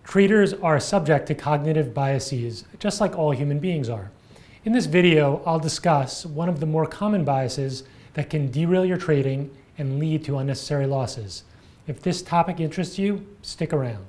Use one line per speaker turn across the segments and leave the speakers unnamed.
Traders are subject to cognitive biases, just like all human beings are. In this video, I'll discuss one of the more common biases that can derail your trading and lead to unnecessary losses. If this topic interests you, stick around.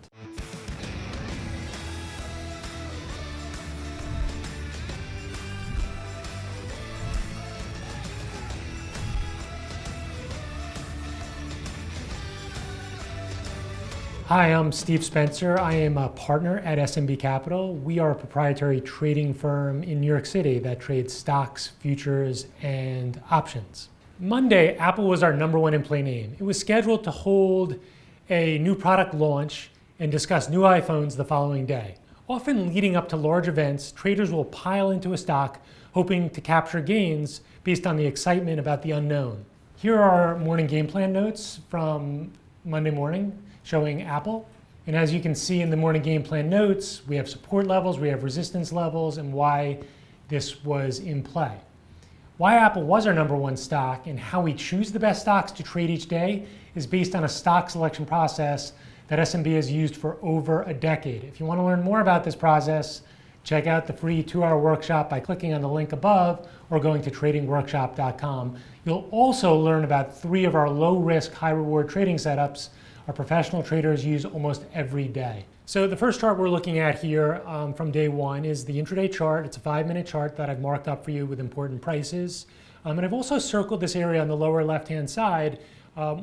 Hi, I'm Steve Spencer. I am a partner at SMB Capital. We are a proprietary trading firm in New York City that trades stocks, futures, and options. Monday, Apple was our #1 in-play name. It was scheduled to hold a new product launch and discuss new iPhones the following day. Often leading up to large events, traders will pile into a stock hoping to capture gains based on the excitement about the unknown. Here are our morning game plan notes from Monday morning, showing Apple. And as you can see in the morning game plan notes, we have support levels, we have resistance levels, and why this was in play. Why Apple was our #1 stock and how we choose the best stocks to trade each day is based on a stock selection process that SMB has used for over a decade. If you want to learn more about this process, check out the free 2-hour workshop by clicking on the link above or going to tradingworkshop.com. You'll also learn about 3 of our low-risk, high-reward trading setups our professional traders use almost every day. So the first chart we're looking at here from day one is the intraday chart. It's a 5-minute chart that I've marked up for you with important prices. And I've also circled this area on the lower left-hand side.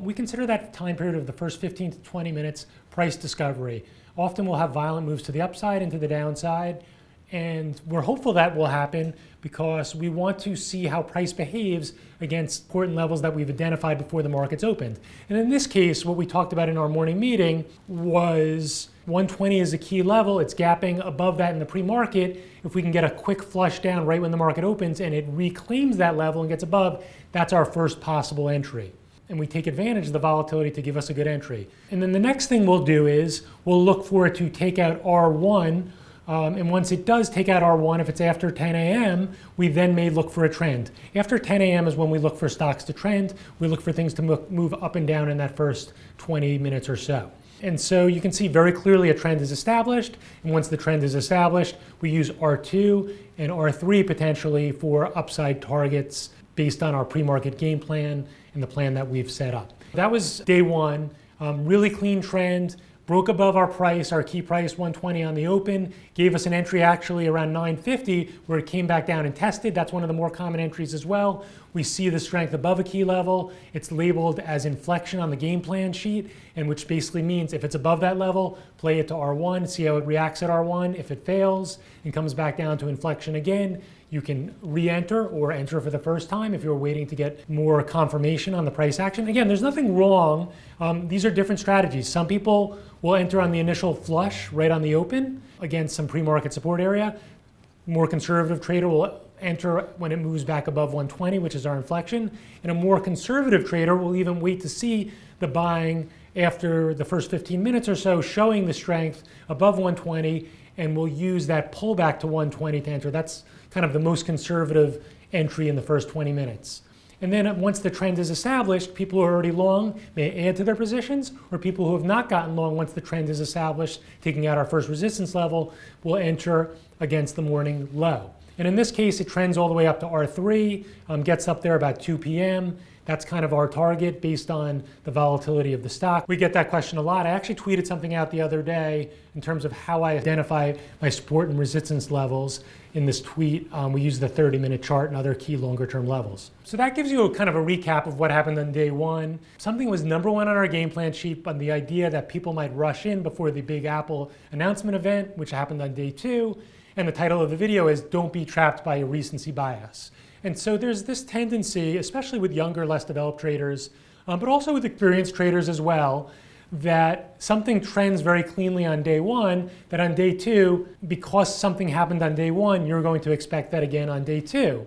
We consider that time period of the first 15 to 20 minutes price discovery. Often we'll have violent moves to the upside and to the downside. And we're hopeful that will happen because we want to see how price behaves against important levels that we've identified before the market's opened. And in this case, what we talked about in our morning meeting was 120 is a key level. It's gapping above that in the pre-market. If we can get a quick flush down right when the market opens and it reclaims that level and gets above, that's our first possible entry. And we take advantage of the volatility to give us a good entry. And then the next thing we'll do is we'll look for it to take out R1. And once it does take out R1, if it's after 10 a.m., we then may look for a trend. After 10 a.m. is when we look for stocks to trend. We look for things to move up and down in that first 20 minutes or so. And so you can see very clearly a trend is established. And once the trend is established, we use R2 and R3 potentially for upside targets based on our pre-market game plan and the plan that we've set up. That was day one, really clean trend. Broke above our price, our key price, 120 on the open, gave us an entry actually around 950 where it came back down and tested. That's one of the more common entries as well. We see the strength above a key level. It's labeled as inflection on the game plan sheet, and which basically means if it's above that level, play it to R1, see how it reacts at R1. If it fails and comes back down to inflection again, you can re-enter or enter for the first time if you're waiting to get more confirmation on the price action. Again, there's nothing wrong. These are different strategies. Some people will enter on the initial flush right on the open against some pre-market support area. More conservative trader will enter when it moves back above 120, which is our inflection. And a more conservative trader will even wait to see the buying after the first 15 minutes or so, showing the strength above 120, and will use that pullback to 120 to enter. That's kind of the most conservative entry in the first 20 minutes. And then once the trend is established, people who are already long may add to their positions, or people who have not gotten long once the trend is established, taking out our first resistance level, will enter against the morning low. And in this case, it trends all the way up to R3, gets up there about 2 p.m. That's kind of our target based on the volatility of the stock. We get that question a lot. I actually tweeted something out the other day in terms of how I identify my support and resistance levels. In this tweet, we use the 30-minute chart and other key longer-term levels. So that gives you a kind of a recap of what happened on day one. Something was #1 on our game plan sheet, but the idea that people might rush in before the big Apple announcement event, which happened on day 2. And the title of the video is "Don't Be Trapped by a Recency Bias." And so there's this tendency, especially with younger, less developed traders, but also with experienced traders as well, that something trends very cleanly on day 1, that on day 2, because something happened on day 1, you're going to expect that again on day 2.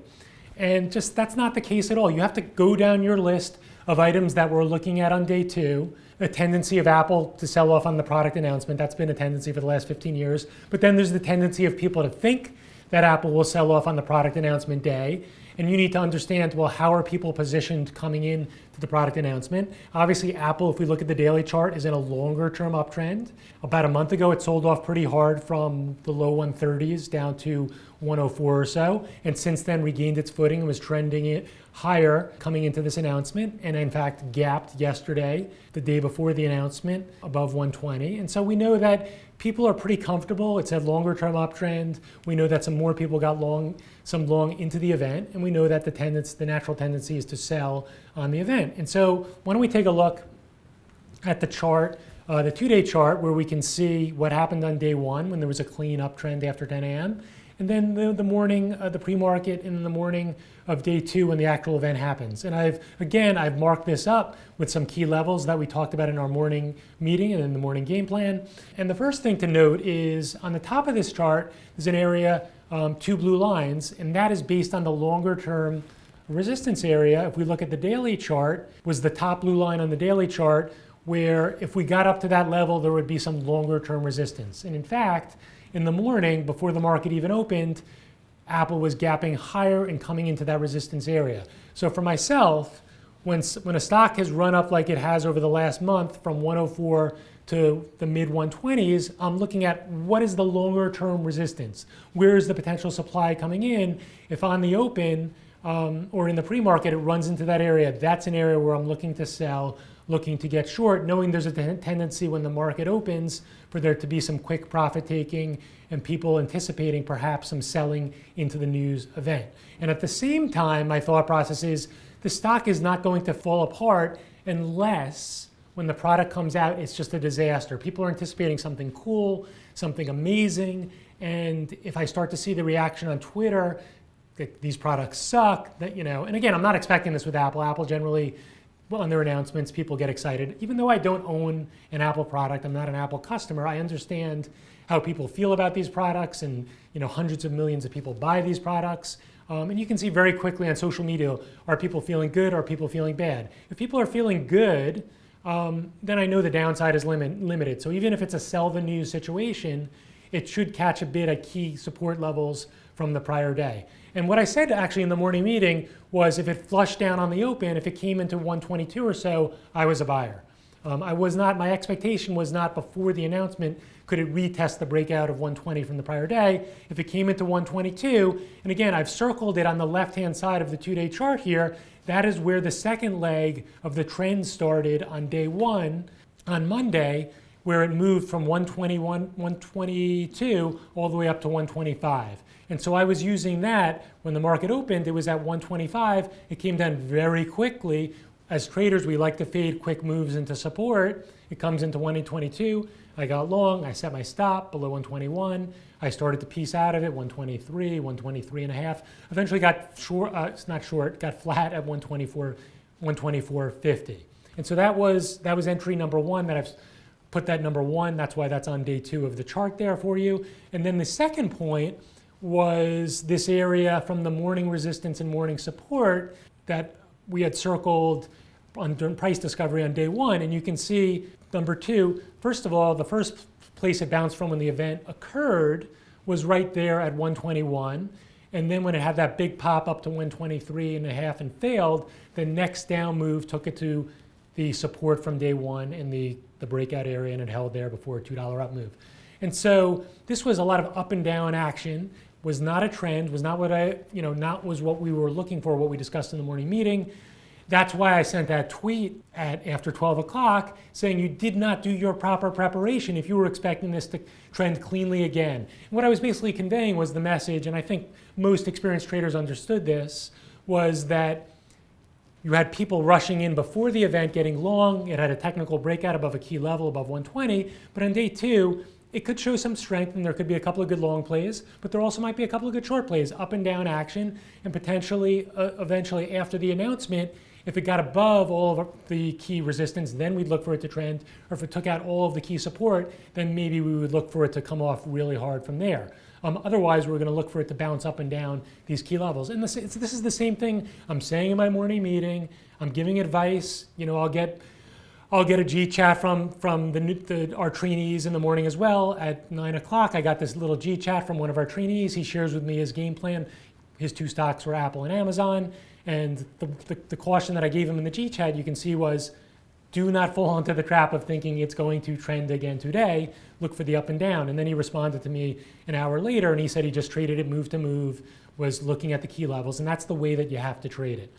And just that's not the case at all. You have to go down your list of items that we're looking at on day 2. The tendency of Apple to sell off on the product announcement, that's been a tendency for the last 15 years. But then there's the tendency of people to think that Apple will sell off on the product announcement day. and you need to understand, well, how are people positioned coming in to the product announcement? Obviously, Apple, if we look at the daily chart, is in a longer term uptrend. About a month ago, it sold off pretty hard from the low 130s down to 104 or so, and since then regained its footing and was trending it higher coming into this announcement, and in fact gapped yesterday, the day before the announcement, above 120. And so we know that people are pretty comfortable. It's a longer term uptrend. We know that some more people got some long into the event, and we know that the natural tendency is to sell on the event. And so why don't we take a look at the chart, the 2-day chart, where we can see what happened on day one when there was a clean uptrend after 10 a.m. And then the morning, the pre-market, and the morning of day two when the actual event happens. And I've marked this up with some key levels that we talked about in our morning meeting and in the morning game plan. And the first thing to note is on the top of this chart, there's an area, 2 blue lines, and that is based on the longer term resistance area. If we look at the daily chart, was the top blue line on the daily chart, where if we got up to that level, there would be some longer term resistance. And in fact, in the morning, before the market even opened, Apple was gapping higher and coming into that resistance area. So for myself, when a stock has run up like it has over the last month from 104 to the mid 120s, I'm looking at what is the longer term resistance? Where is the potential supply coming in? If on the open or in the pre-market it runs into that area, that's an area where I'm looking to sell, looking to get short, knowing there's a tendency when the market opens for there to be some quick profit taking and people anticipating perhaps some selling into the news event. And at the same time, my thought process is the stock is not going to fall apart unless when the product comes out, it's just a disaster. People are anticipating something cool, something amazing. And if I start to see the reaction on Twitter that these products suck, and again, I'm not expecting this with Apple. Apple generally, on their announcements, people get excited. Even though I don't own an Apple product, I'm not an Apple customer, I understand how people feel about these products, and hundreds of millions of people buy these products. And you can see very quickly on social media, are people feeling good, are people feeling bad? If people are feeling good, then I know the downside is limited. So even if it's a sell the news situation, it should catch a bid at key support levels from the prior day. And what I said actually in the morning meeting was if it flushed down on the open, if it came into 122 or so, I was a buyer. My expectation was not before the announcement, could it retest the breakout of 120 from the prior day? If it came into 122, and again, I've circled it on the left-hand side of the 2-day chart here, that is where the second leg of the trend started on day one, on Monday, where it moved from 122 all the way up to 125. And so I was using that when the market opened, it was at 125. It came down very quickly. As traders, we like to fade quick moves into support. It comes into 122. I got long. I set my stop below 121. I started to piece out of it, 123, 123 and a half. Eventually got short, got flat at 124, 124.50. And so that was entry number one that I've put that number one. That's why that's on day two of the chart there for you. And then the second point was this area from the morning resistance and morning support that we had circled on price discovery on day one. And you can see number two, first of all, the first place it bounced from when the event occurred was right there at 121. And then when it had that big pop up to 123 and a half and failed, the next down move took it to the support from day one in the breakout area, and it held there before a $2 up move. And so this was a lot of up and down action, was not a trend, was not what what we were looking for, what we discussed in the morning meeting. That's why I sent that tweet after 12 o'clock saying you did not do your proper preparation if you were expecting this to trend cleanly again. And what I was basically conveying was the message, and I think most experienced traders understood this, was that you had people rushing in before the event, getting long. It had a technical breakout above a key level, above 120. But on day two, it could show some strength, and there could be a couple of good long plays, but there also might be a couple of good short plays, up and down action, and potentially, eventually after the announcement, if it got above all of the key resistance, then we'd look for it to trend, or if it took out all of the key support, then maybe we would look for it to come off really hard from there. Otherwise, we're going to look for it to bounce up and down these key levels. And this is the same thing I'm saying in my morning meeting. I'm giving advice. I'll get a G chat from our trainees in the morning as well. At 9 o'clock, I got this little G chat from one of our trainees. He shares with me his game plan. his two stocks were Apple and Amazon. And the caution that I gave him in the G chat, you can see, was do not fall into the trap of thinking it's going to trend again today. Look for the up and down. And then he responded to me an hour later, and he said he just traded it move to move, was looking at the key levels, and that's the way that you have to trade it.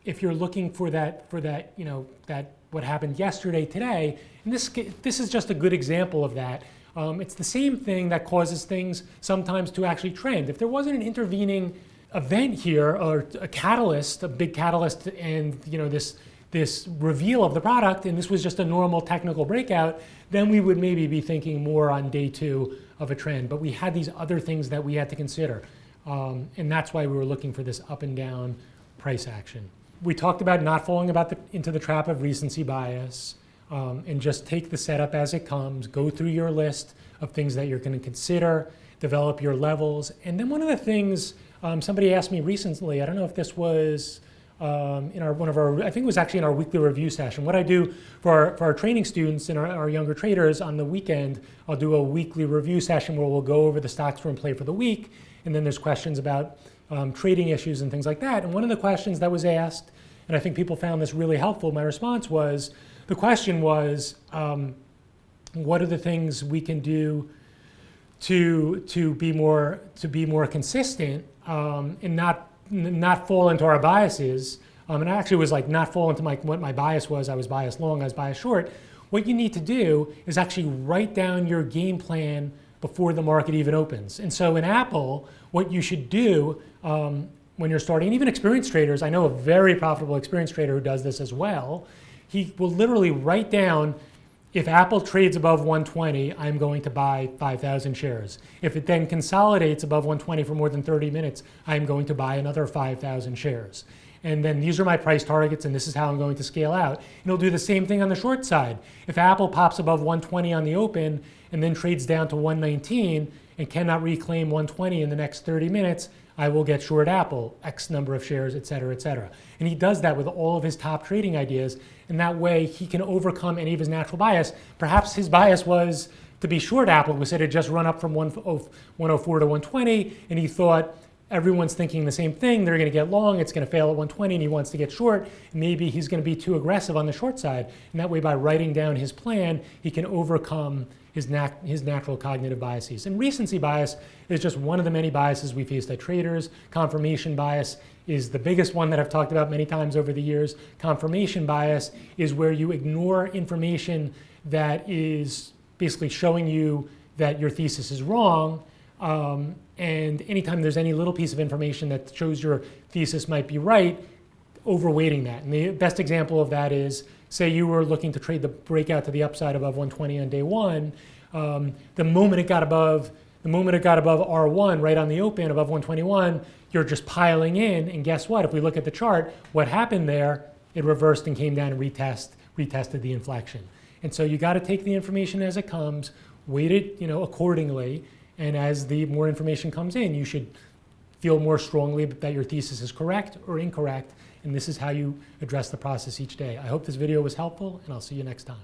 If you're looking for that, that what happened yesterday, today, and this is just a good example of that. It's the same thing that causes things sometimes to actually trend. If there wasn't an intervening event here, or a catalyst, a big catalyst, and this reveal of the product, and this was just a normal technical breakout, then we would maybe be thinking more on day two of a trend. But we had these other things that we had to consider. And that's why we were looking for this up and down price action. We talked about not falling into the trap of recency bias, and just take the setup as it comes, go through your list of things that you're going to consider, develop your levels. And then one of the things somebody asked me recently, I don't know if this was I think it was actually in our weekly review session. What I do for our training students and our younger traders on the weekend, I'll do a weekly review session where we'll go over the stocks we're in play for the week, and then there's questions about trading issues and things like that. And one of the questions that was asked, and I think people found this really helpful, my response was, the question was, what are the things we can do to be more consistent and not fall into our biases? And I actually was like, not fall into what my bias was. I was biased long, I was biased short. What you need to do is actually write down your game plan before the market even opens. And so in Apple, what you should do when you're starting, and even experienced traders, I know a very profitable experienced trader who does this as well, he will literally write down, if Apple trades above 120, I'm going to buy 5,000 shares. If it then consolidates above 120 for more than 30 minutes, I'm going to buy another 5,000 shares. And then these are my price targets, and this is how I'm going to scale out. And he'll do the same thing on the short side. If Apple pops above 120 on the open and then trades down to 119 and cannot reclaim 120 in the next 30 minutes, I will get short Apple, X number of shares, et cetera, et cetera. And he does that with all of his top trading ideas. And that way he can overcome any of his natural bias. Perhaps his bias was to be short Apple, because it had just run up from 104 to 120, and he thought everyone's thinking the same thing. They're going to get long, it's going to fail at 120, and he wants to get short. Maybe he's going to be too aggressive on the short side. And that way, by writing down his plan, he can overcome his natural cognitive biases. And recency bias is just one of the many biases we face as traders. Confirmation bias is the biggest one that I've talked about many times over the years. Confirmation bias is where you ignore information that is basically showing you that your thesis is wrong. And anytime there's any little piece of information that shows your thesis might be right, overweighting that. And the best example of that is, say you were looking to trade the breakout to the upside above 120 on day one. The moment it got above R1 right on the open above 121, you're just piling in. And guess what? If we look at the chart, what happened there? It reversed and came down and retested the inflection. And so you got to take the information as it comes, weight it, accordingly. And as the more information comes in, you should feel more strongly that your thesis is correct or incorrect. And this is how you address the process each day. I hope this video was helpful, and I'll see you next time.